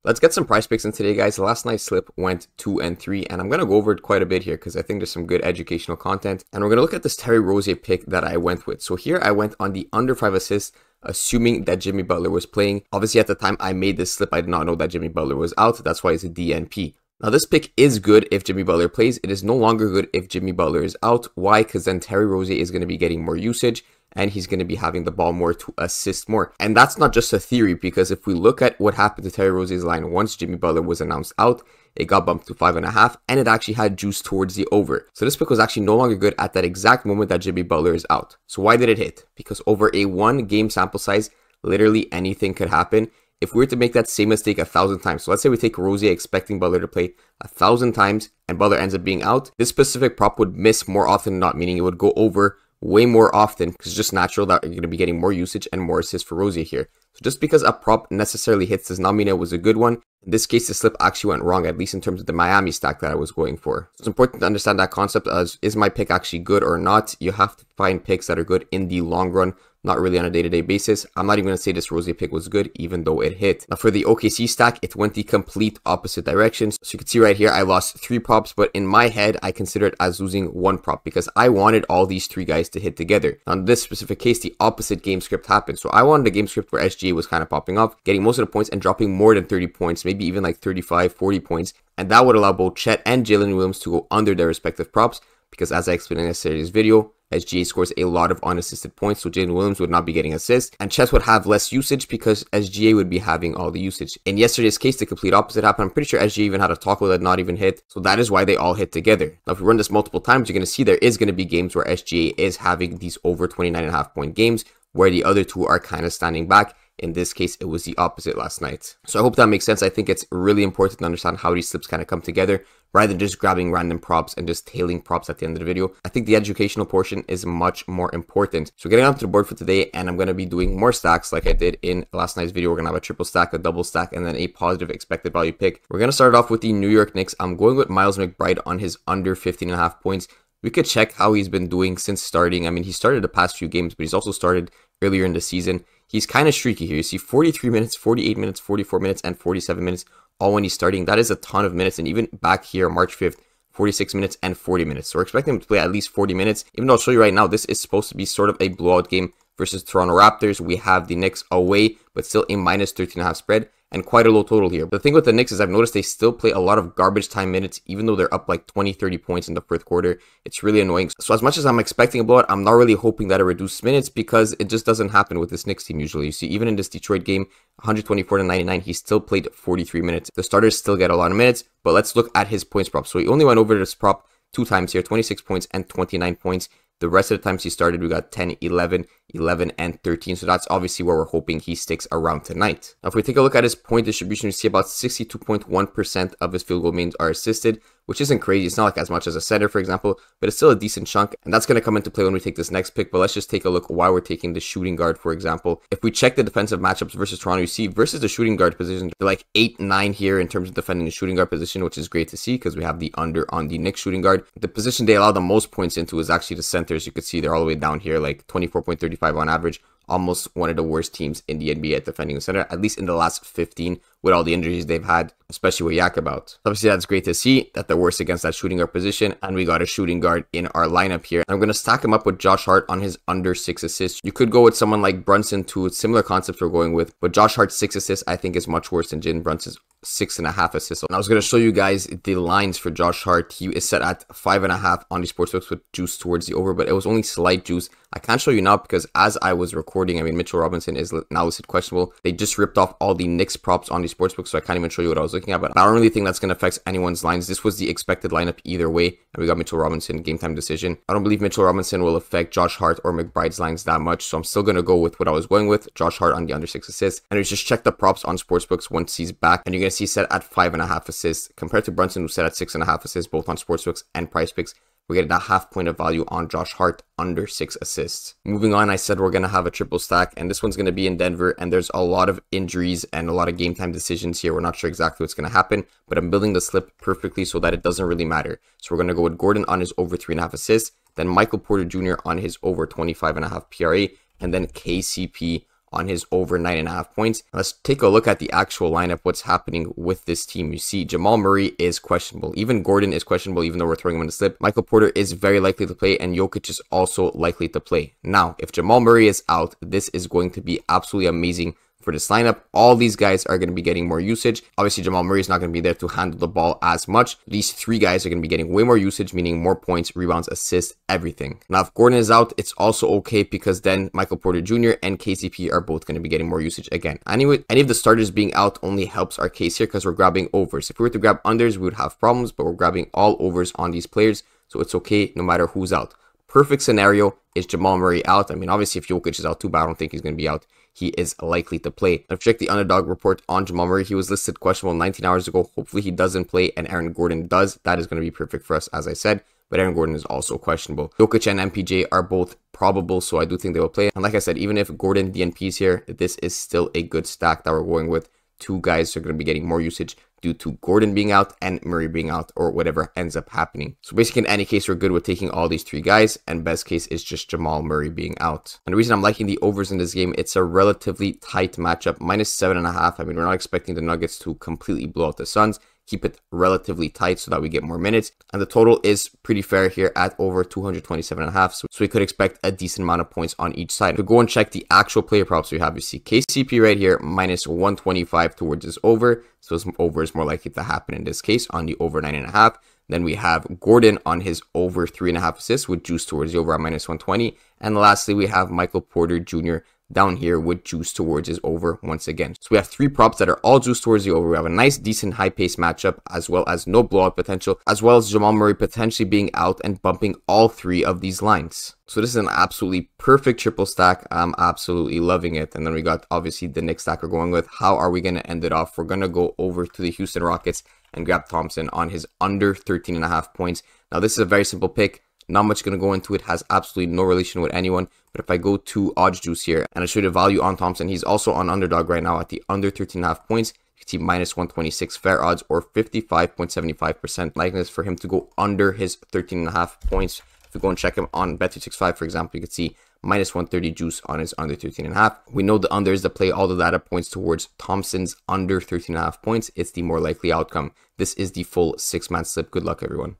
Let's get some price picks in today, guys. Last night's slip went 2 and 3, and I'm going to go over it quite a bit here because I think there's some good educational content. And we're going to look at this Terry Rozier pick that I went with. So here I went on the under 5 assists, assuming that Jimmy Butler was playing. Obviously, at the time I made this slip, I did not know that Jimmy Butler was out. That's why it's a DNP. Now, this pick is good if Jimmy Butler plays. It is no longer good if Jimmy Butler is out. Why? Because then Terry Rozier is going to be getting more usage, and he's going to be having the ball more to assist more. And that's not just a theory, because if we look at what happened to Terry Rozier's line once Jimmy Butler was announced out, it got bumped to 5.5, and it actually had juice towards the over. So this pick was actually no longer good at that exact moment that Jimmy Butler is out. So why did it hit? Because over a 1-game sample size, literally anything could happen. If we were to make that same mistake 1,000 times, so let's say we take Rozier expecting Butler to play 1,000 times and Butler ends up being out, this specific prop would miss more often than not, meaning it would go over way more often because it's just natural that you're going to be getting more usage and more assists for Rozier here. So just because a prop necessarily hits does not mean it was a good one. In this case, the slip actually went wrong, at least in terms of the Miami stack that I was going for. So it's important to understand that concept as, is my pick actually good or not? You have to find picks that are good in the long run, not really on a day-to-day basis. I'm not even going to say this Rozier pick was good, even though it hit. Now for the OKC stack, it went the complete opposite direction. So you can see right here, I lost 3 props, but in my head, I consider it as losing 1 prop because I wanted all these 3 guys to hit together. Now in this specific case, the opposite game script happened. So I wanted a game script where SGA was kind of popping off, getting most of the points and dropping more than 30 points, maybe even like 35, 40 points. And that would allow both Chet and Jalen Williams to go under their respective props because as I explained in yesterday's video, SGA scores a lot of unassisted points, so Jalen Williams would not be getting assists, and Chet would have less usage because SGA would be having all the usage. In yesterday's case, the complete opposite happened. I'm pretty sure SGA even had a tackle that not even hit, so that is why they all hit together. Now, if we run this multiple times, you're going to see there is going to be games where SGA is having these over 29.5 point games, where the other 2 are kind of standing back. In this case, it was the opposite last night. So I hope that makes sense. I think it's really important to understand how these slips kind of come together rather than just grabbing random props and just tailing props at the end of the video. I think the educational portion is much more important. So getting onto the board for today, and I'm going to be doing more stacks like I did in last night's video. We're going to have a triple stack, a double stack, and then a positive expected value pick. We're going to start off with the New York Knicks. I'm going with Miles McBride on his under 15.5 points. We could check how he's been doing since starting. I mean, he started the past few games, but he's also started earlier in the season. He's kind of streaky here. You see 43 minutes, 48 minutes, 44 minutes, and 47 minutes, all when he's starting. That is a ton of minutes. And even back here, March 5th, 46 minutes and 40 minutes. So we're expecting him to play at least 40 minutes. Even though I'll show you right now, this is supposed to be sort of a blowout game versus Toronto Raptors. We have the Knicks away, but still a minus 13.5 spread. And quite a low total here. But the thing with the Knicks is I've noticed they still play a lot of garbage time minutes, even though they're up like 20, 30 points in the 4th quarter. It's really annoying. So as much as I'm expecting a blowout, I'm not really hoping that it reduces minutes because it just doesn't happen with this Knicks team usually. You see, even in this Detroit game, 124 to 99, he still played 43 minutes. The starters still get a lot of minutes, but let's look at his points prop. So he only went over this prop 2 times here, 26 points and 29 points. The rest of the times he started, we got 10, 11, 11, and 13. So that's obviously where we're hoping he sticks around tonight. Now, if we take a look at his point distribution, we see about 62.1% of his field goal games are assisted, which isn't crazy. It's not like as much as a center, for example, but it's still a decent chunk. And that's going to come into play when we take this next pick. But let's just take a look why we're taking the shooting guard, for example. If we check the defensive matchups versus Toronto, you see versus the shooting guard position, they're like 8, 9 here in terms of defending the shooting guard position, which is great to see because we have the under on the Knicks shooting guard. The position they allow the most points into is actually the centers. You could see they're all the way down here, like 24.35 on average. Almost one of the worst teams in the NBA at defending the center, at least in the last 15 with all the injuries they've had, especially with Yak about. Obviously, that's great to see that they're worse against that shooting guard position, and we got a shooting guard in our lineup here. I'm going to stack him up with Josh Hart on his under 6 assists. You could go with someone like Brunson too. Similar concepts we're going with, but Josh Hart's 6 assists I think is much worse than Jalen Brunson's 6.5 assists. And I was going to show you guys the lines for Josh Hart. He is set at 5.5 on the sportsbooks with juice towards the over, but it was only slight juice. I can't show you now because as I was recording, I mean, Mitchell Robinson is now listed questionable. They just ripped off all the Knicks props on the sportsbook, so I can't even show you what I was looking at, but I don't really think that's going to affect anyone's lines. This was the expected lineup either way, and we got Mitchell Robinson, game time decision. I don't believe Mitchell Robinson will affect Josh Hart or McBride's lines that much, so I'm still going to go with what I was going with, Josh Hart on the under 6 assists, and we just check the props on sportsbooks once he's back, and you're going to see set at 5.5 assists, compared to Brunson, who's set at 6.5 assists, both on sportsbooks and price picks. We're getting a half point of value on Josh Hart under 6 assists. Moving on, I said we're going to have a triple stack, and this one's going to be in Denver, and there's a lot of injuries and a lot of game time decisions here. We're not sure exactly what's going to happen, but I'm building the slip perfectly so that it doesn't really matter. So we're going to go with Gordon on his over 3.5 assists, then Michael Porter Jr. on his over 25.5 PRA, and then KCP on his over 9.5 points. Let's take a look at the actual lineup, what's happening with this team. You see Jamal Murray is questionable. Even Gordon is questionable, even though we're throwing him in the slip. Michael Porter is very likely to play, and Jokic is also likely to play. Now, if Jamal Murray is out, this is going to be absolutely amazing for this lineup. All these guys are going to be getting more usage. Obviously, Jamal Murray is not going to be there to handle the ball as much. These three guys are going to be getting way more usage, meaning more points, rebounds, assists, everything. Now, if Gordon is out, it's also okay because then Michael Porter Jr. and KCP are both going to be getting more usage again. Anyway, any of the starters being out only helps our case here because we're grabbing overs. If we were to grab unders, we would have problems, but we're grabbing all overs on these players, so it's okay no matter who's out. Perfect scenario is Jamal Murray out. I mean, obviously, if Jokic is out too, but I don't think he's going to be out. He is likely to play. I've checked the underdog report on Jamal Murray. He was listed questionable 19 hours ago. Hopefully he doesn't play and Aaron Gordon does. That is going to be perfect for us, as I said. But Aaron Gordon is also questionable. Jokic and MPJ are both probable, so I do think they will play. And like I said, even if Gordon DNP is here, this is still a good stack that we're going with. Two guys are going to be getting more usage due to Gordon being out and Murray being out, or whatever ends up happening. So basically, in any case, we're good with taking all these three guys, and best case is just Jamal Murray being out. And the reason I'm liking the overs in this game, it's a relatively tight matchup, -7.5. I mean, we're not expecting the Nuggets to completely blow out the Suns. Keep it relatively tight so that we get more minutes. And the total is pretty fair here at over 227.5. So we could expect a decent amount of points on each side. To go and check the actual player props we have, you see KCP right here, -125 towards this over. So this over is more likely to happen in this case on the over 9.5. Then we have Gordon on his over 3.5 assists with juice towards the over at -120. And lastly, we have Michael Porter Jr. down here with juice towards his over once again. So we have three props that are all juice towards the over. We have a nice, decent, high-paced matchup, as well as no blowout potential, as well as Jamal Murray potentially being out and bumping all three of these lines. So this is an absolutely perfect triple stack. I'm absolutely loving it. And then we got, obviously, the Knicks stack we're going with. How are we going to end it off? We're going to go over to the Houston Rockets and grab Thompson on his under 13.5 points. Now, this is a very simple pick. Not much going to go into it, has absolutely no relation with anyone. But if I go to odds juice here and I show you the value on Thompson, he's also on underdog right now at the under 13.5 points. You can see -126 fair odds or 55.75% likeliness for him to go under his 13.5 points. If we go and check him on Bet365, for example, you can see -130 juice on his under 13.5. We know the under is the play. All the data points towards Thompson's under 13.5 points. It's the more likely outcome. This is the full 6-man slip. Good luck, everyone.